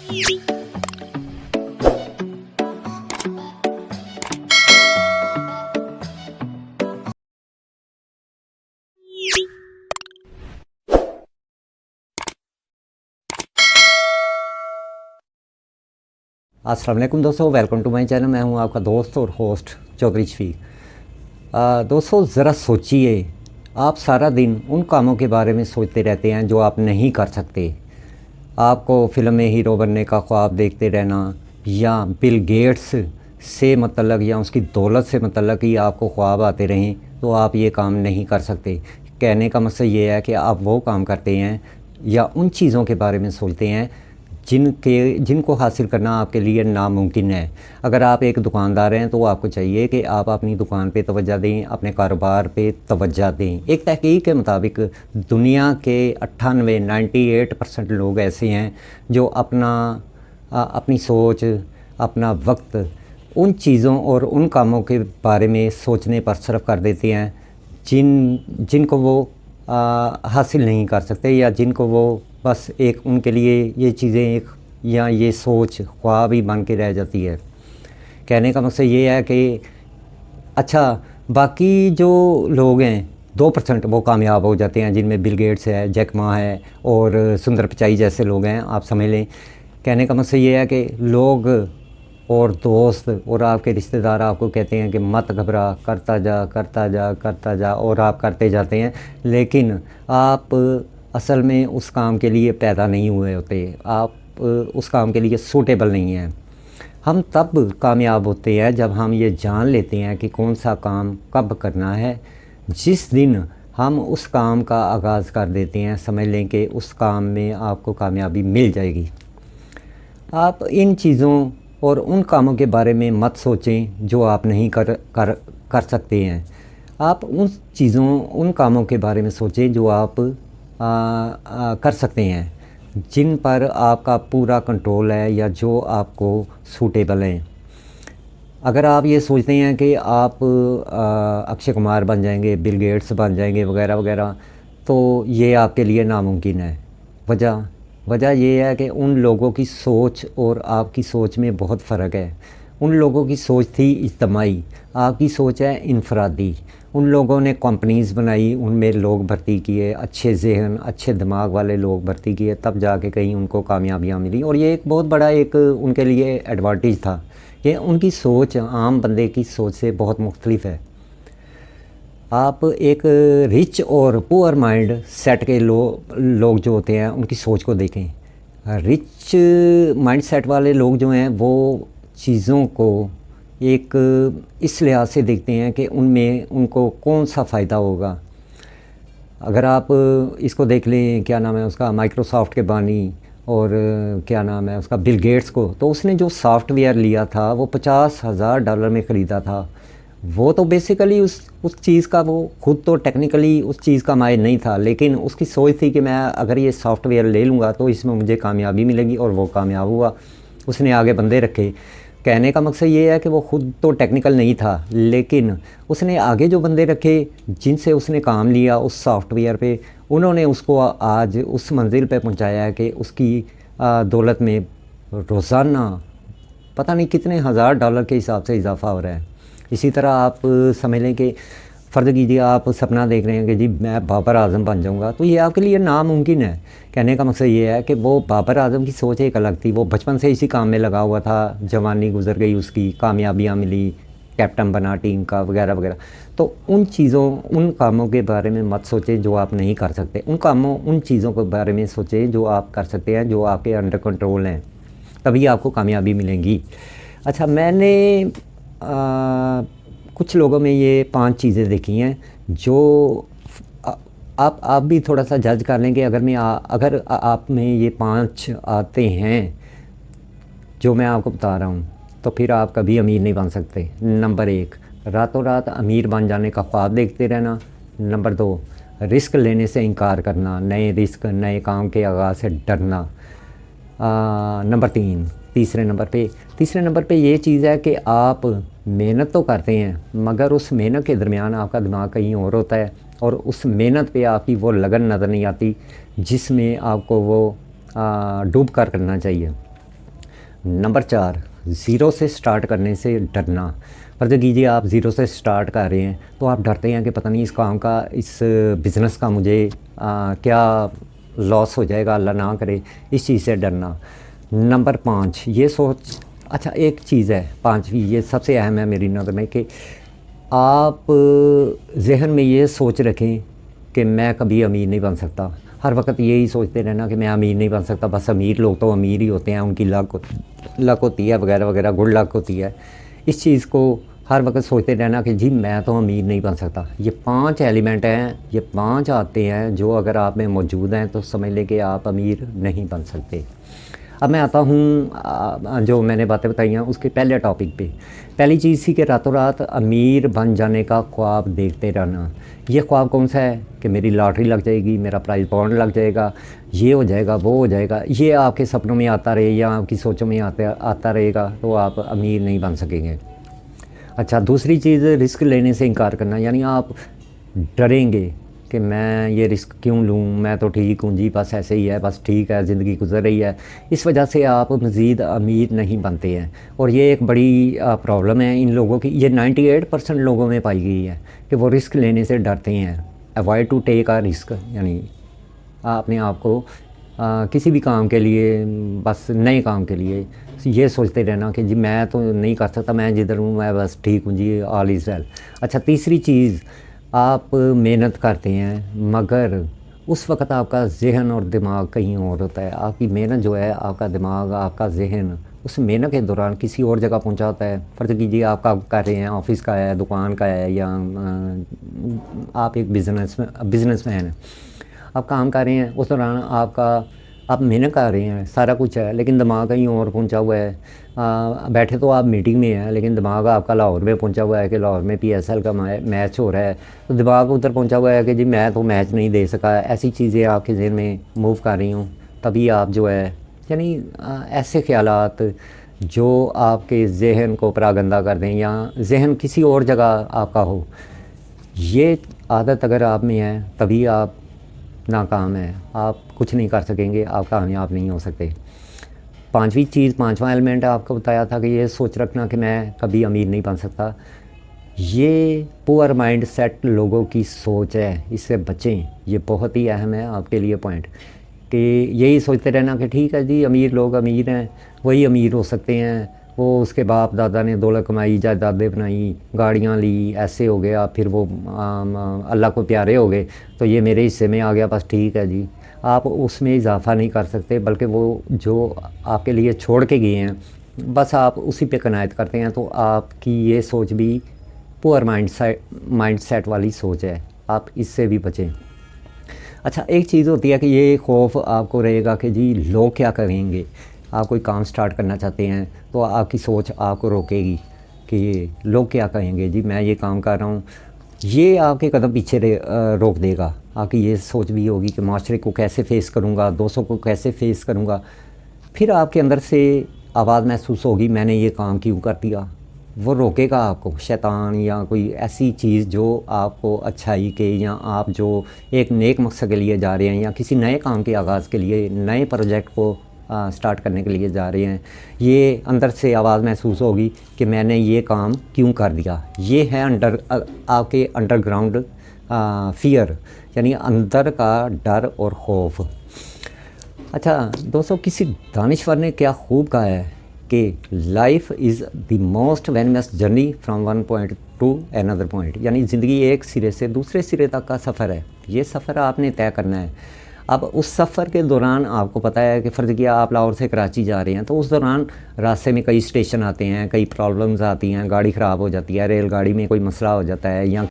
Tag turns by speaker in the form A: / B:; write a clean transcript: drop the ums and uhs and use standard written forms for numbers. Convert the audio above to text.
A: अस्सलाम वालेकुम दोस्तों, वेलकम टू माय चैनल। मैं हूं आपका दोस्त और होस्ट चौधरी शफीक। दोस्तों ज़रा सोचिए, आप सारा दिन उन कामों के बारे में सोचते रहते हैं जो आप नहीं कर सकते। आपको फ़िल्म में हीरो बनने का ख्वाब देखते रहना, या बिल गेट्स से मतलब या उसकी दौलत से मतलब कि आपको ख्वाब आते रहें, तो आप ये काम नहीं कर सकते। कहने का मकसद ये है कि आप वो काम करते हैं या उन चीज़ों के बारे में सोचते हैं जिनको हासिल करना आपके लिए नामुमकिन है। अगर आप एक दुकानदार हैं तो आपको चाहिए कि आप अपनी दुकान पे तवज्जो दें, अपने कारोबार पे तवज्जो दें। एक तहकीक के मुताबिक दुनिया के 98% लोग ऐसे हैं जो अपनी सोच, अपना वक्त उन चीज़ों और उन कामों के बारे में सोचने पर सर्फ कर देते हैं जिनको वो हासिल नहीं कर सकते, या जिनको वो बस एक उनके लिए ये चीज़ें एक या ये सोच ख्वाब ही बन के रह जाती है। कहने का मकसद ये है कि अच्छा, बाकी जो लोग हैं 2% वो कामयाब हो जाते हैं, जिनमें बिल गेट्स है, जैक मा है और सुंदर पिचाई जैसे लोग हैं, आप समझ लें। कहने का मकसद ये है कि लोग और दोस्त और आपके रिश्तेदार आपको कहते हैं कि मत घबरा, करता जा करता जा करता जा, और आप करते जाते हैं, लेकिन आप असल में उस काम के लिए पैदा नहीं हुए होते, आप उस काम के लिए सूटेबल नहीं हैं। हम तब कामयाब होते हैं जब हम ये जान लेते हैं कि कौन सा काम कब करना है। जिस दिन हम उस काम का आगाज़ कर देते हैं, समझ लें कि उस काम में आपको कामयाबी मिल जाएगी। आप इन चीज़ों और उन कामों के बारे में मत सोचें जो आप नहीं कर सकते हैं। आप उन चीज़ों, उन कामों के बारे में सोचें जो आप कर सकते हैं, जिन पर आपका पूरा कंट्रोल है या जो आपको सूटेबल हैं। अगर आप ये सोचते हैं कि आप अक्षय कुमार बन जाएंगे, बिल गेट्स बन जाएंगे वगैरह वगैरह, तो ये आपके लिए नामुमकिन है। वजह ये है कि उन लोगों की सोच और आपकी सोच में बहुत फ़र्क है। उन लोगों की सोच थी इज्तिमाई, आपकी सोच है इनफरादी। उन लोगों ने कंपनीज़ बनाई, उनमें लोग भर्ती किए, अच्छे जहन, अच्छे दिमाग वाले लोग भर्ती किए, तब जाके कहीं उनको कामयाबियाँ मिली। और ये एक बहुत बड़ा एक उनके लिए एडवांटेज था कि उनकी सोच आम बंदे की सोच से बहुत मुख्तलिफ है। आप एक रिच और पुअर माइंड सेट के लोग जो होते हैं उनकी सोच को देखें। रिच माइंड सेट वाले लोग जो हैं वो चीज़ों को एक इस लिहाज से देखते हैं कि उनमें उनको कौन सा फ़ायदा होगा। अगर आप इसको देख लें, क्या नाम है उसका, माइक्रोसॉफ्ट के बानी, और क्या नाम है उसका, बिल गेट्स को, तो उसने जो सॉफ्टवेयर लिया था वो $50,000 में ख़रीदा था। वो तो बेसिकली उस चीज़ का, वो खुद तो टेक्निकली उस चीज़ का माहिर नहीं था, लेकिन उसकी सोच थी कि मैं अगर ये सॉफ्टवेयर ले लूँगा तो इसमें मुझे कामयाबी मिलेगी, और वो कामयाब हुआ। उसने आगे बंदे रखे। कहने का मकसद ये है कि वो खुद तो टेक्निकल नहीं था, लेकिन उसने आगे जो बंदे रखे जिनसे उसने काम लिया उस सॉफ्टवेयर पे, उन्होंने उसको आज उस मंजिल पे पहुंचाया है कि उसकी दौलत में रोज़ाना पता नहीं कितने $1,000 के हिसाब से इजाफ़ा हो रहा है। इसी तरह आप समझ लें कि फ़र्ज़ कीजिए आप सपना देख रहे हैं कि जी मैं बाबर आज़म बन जाऊंगा, तो ये आपके लिए नामुमकिन है। कहने का मकसद ये है कि वो बाबर आज़म की सोच एक अलग थी। वो बचपन से इसी काम में लगा हुआ था, जवानी गुजर गई उसकी, कामयाबियाँ मिली, कैप्टन बना टीम का वगैरह वगैरह। तो उन चीज़ों, उन कामों के बारे में मत सोचें जो आप नहीं कर सकते। उन चीज़ों के बारे में सोचें जो आप कर सकते हैं, जो आपके अंडर कंट्रोल हैं, तभी आपको कामयाबी मिलेंगी। अच्छा, मैंने कुछ लोगों में ये 5 चीज़ें देखी हैं जो आप भी थोड़ा सा जज कर लें कि अगर आप में ये 5 आते हैं जो मैं आपको बता रहा हूँ, तो फिर आप कभी अमीर नहीं बन सकते। नंबर 1, रातों रात अमीर बन जाने का ख्वाब देखते रहना। नंबर 2, रिस्क लेने से इनकार करना, नए रिस्क, नए काम के आगाज़ से डरना। नंबर 3, तीसरे नंबर पे ये चीज़ है कि आप मेहनत तो करते हैं, मगर उस मेहनत के दरमियान आपका दिमाग कहीं और होता है, और उस मेहनत पे आपकी वो लगन नज़र नहीं आती जिसमें आपको वो डूब कर करना चाहिए। नंबर 4, ज़ीरो से स्टार्ट करने से डरना। फर्ज कीजिए आप ज़ीरो से स्टार्ट कर रहे हैं तो आप डरते हैं कि पता नहीं इस काम का, इस बिज़नेस का मुझे क्या लॉस हो जाएगा, अल्लाह ना करे, इस चीज़ से डरना। नंबर 5, ये सोच, अच्छा एक चीज़ है 5वीं, ये सबसे अहम है मेरी नज़र में, कि आप ज़हन में ये सोच रखें कि मैं कभी अमीर नहीं बन सकता। हर वक्त यही सोचते रहना कि मैं अमीर नहीं बन सकता, बस अमीर लोग तो अमीर ही होते हैं, उनकी लक होती है वगैरह वगैरह, गुड लक होती है। इस चीज़ को हर वक्त सोचते रहना कि जी मैं तो अमीर नहीं बन सकता। ये 5 एलिमेंट हैं, ये 5 आते हैं जो अगर आप में मौजूद हैं तो समझ लें कि आप अमीर नहीं बन सकते। अब मैं आता हूँ जो मैंने बातें बताई हैं उसके पहले टॉपिक पे। पहली चीज़ थी कि रातों रात अमीर बन जाने का ख्वाब देखते रहना। ये ख्वाब कौन सा है कि मेरी लॉटरी लग जाएगी, मेरा प्राइज़ बॉन्ड लग जाएगा, ये हो जाएगा, वो हो जाएगा। ये आपके सपनों में आता रहे या आपकी सोचों में आता रहेगा तो आप अमीर नहीं बन सकेंगे। अच्छा, दूसरी चीज़ रिस्क लेने से इनकार करना, यानी आप डरेंगे कि मैं ये रिस्क क्यों लूँ, मैं तो ठीक हूँ जी, बस ऐसे ही है, बस ठीक है, ज़िंदगी गुजर रही है। इस वजह से आप मज़ीद अमीर नहीं बनते हैं और ये एक बड़ी प्रॉब्लम है इन लोगों की। ये 98% लोगों में पाई गई है कि वो रिस्क लेने से डरते हैं। Avoid to take a risk, यानी अपने आप को किसी भी काम के लिए, बस नए काम के लिए ये सोचते रहना कि जी मैं तो नहीं कर सकता, मैं जिधर हूँ मैं बस ठीक हूँ जी, ऑल इज़ वेल। अच्छा, तीसरी चीज़, आप मेहनत करते हैं मगर उस वक़्त आपका ज़हन और दिमाग कहीं और होता है। आपकी मेहनत जो है, आपका दिमाग, आपका ज़हन उस मेहनत के दौरान किसी और जगह पहुंचा होता है। फ़र्ज़ कीजिए आप काम कर रहे हैं, ऑफ़िस का है, दुकान का है, या आप एक बिज़नेसमैन हैं, आप काम कर रहे हैं, उस दौरान आप मेहनत कर रहे हैं, सारा कुछ है, लेकिन दिमाग कहीं और पहुंचा हुआ है। बैठे तो आप मीटिंग में हैं लेकिन दिमाग आपका लाहौर में पहुंचा हुआ है कि लाहौर में PSL का मैच हो रहा है, तो दिमाग उधर पहुंचा हुआ है कि जी मैं तो मैच नहीं दे सका। ऐसी चीज़ें आपके ज़हन में मूव कर रही हूँ, तभी आप जो है, यानी ऐसे ख़यालात जो आपके ज़हन को परागंदा कर दें या ज़हन किसी और जगह आपका हो, ये आदत अगर आप में है तभी आप नाकाम है, आप कुछ नहीं कर सकेंगे, आप कामयाब नहीं हो सकते। 5वीं चीज़, 5वां एलिमेंट आपको बताया था कि ये सोच रखना कि मैं कभी अमीर नहीं बन सकता। ये पुअर माइंड सेट लोगों की सोच है, इससे बचें। ये बहुत ही अहम है आपके लिए पॉइंट, कि यही सोचते रहना कि ठीक है जी अमीर लोग अमीर हैं, वही अमीर हो सकते हैं, वो उसके बाप दादा ने दौलत कमाई, जायदादें बनाई, गाड़ियाँ ली, ऐसे हो गया, फिर वो अल्लाह को प्यारे हो गए तो ये मेरे हिस्से में आ गया, बस ठीक है जी। आप उसमें इजाफ़ा नहीं कर सकते, बल्कि वो जो आपके लिए छोड़ के गए हैं बस आप उसी पे कनायत करते हैं। तो आपकी ये सोच भी पुअर माइंड सेट वाली सोच है, आप इससे भी बचें। अच्छा, एक चीज़ होती है कि ये खौफ आपको रहेगा कि जी लोग क्या करेंगे। आप कोई काम स्टार्ट करना चाहते हैं तो आपकी सोच आपको रोकेगी कि लोग क्या कहेंगे, जी मैं ये काम कर रहा हूँ। ये आपके कदम पीछे रोक देगा। आपकी ये सोच भी होगी कि माशरे को कैसे फ़ेस करूँगा, दोस्तों को कैसे फ़ेस करूँगा। फिर आपके अंदर से आवाज़ महसूस होगी, मैंने ये काम क्यों कर दिया। वो रोकेगा आपको, शैतान या कोई ऐसी चीज़ जो आपको अच्छाई के, या आप जो एक नेक मकसद के लिए जा रहे हैं, या किसी नए काम के आगाज़ के लिए, नए प्रोजेक्ट को स्टार्ट करने के लिए जा रहे हैं, ये अंदर से आवाज़ महसूस होगी कि मैंने ये काम क्यों कर दिया। ये है आपके अंडरग्राउंड फियर, यानी अंदर का डर और खौफ। अच्छा दोस्तों, किसी दानिश्वर ने क्या खूब कहा है कि life is the most venomous journey from one point two another point, यानी ज़िंदगी एक सिरे से दूसरे सिरे तक का सफ़र है। ये सफ़र आपने तय करना है। अब उस सफ़र के दौरान आपको पता है कि फ़र्ज़ किया आप लाहौर से कराची जा रहे हैं, तो उस दौरान रास्ते में कई स्टेशन आते हैं, कई प्रॉब्लम्स आती हैं, गाड़ी ख़राब हो जाती है, रेलगाड़ी में कोई मसला हो जाता है, या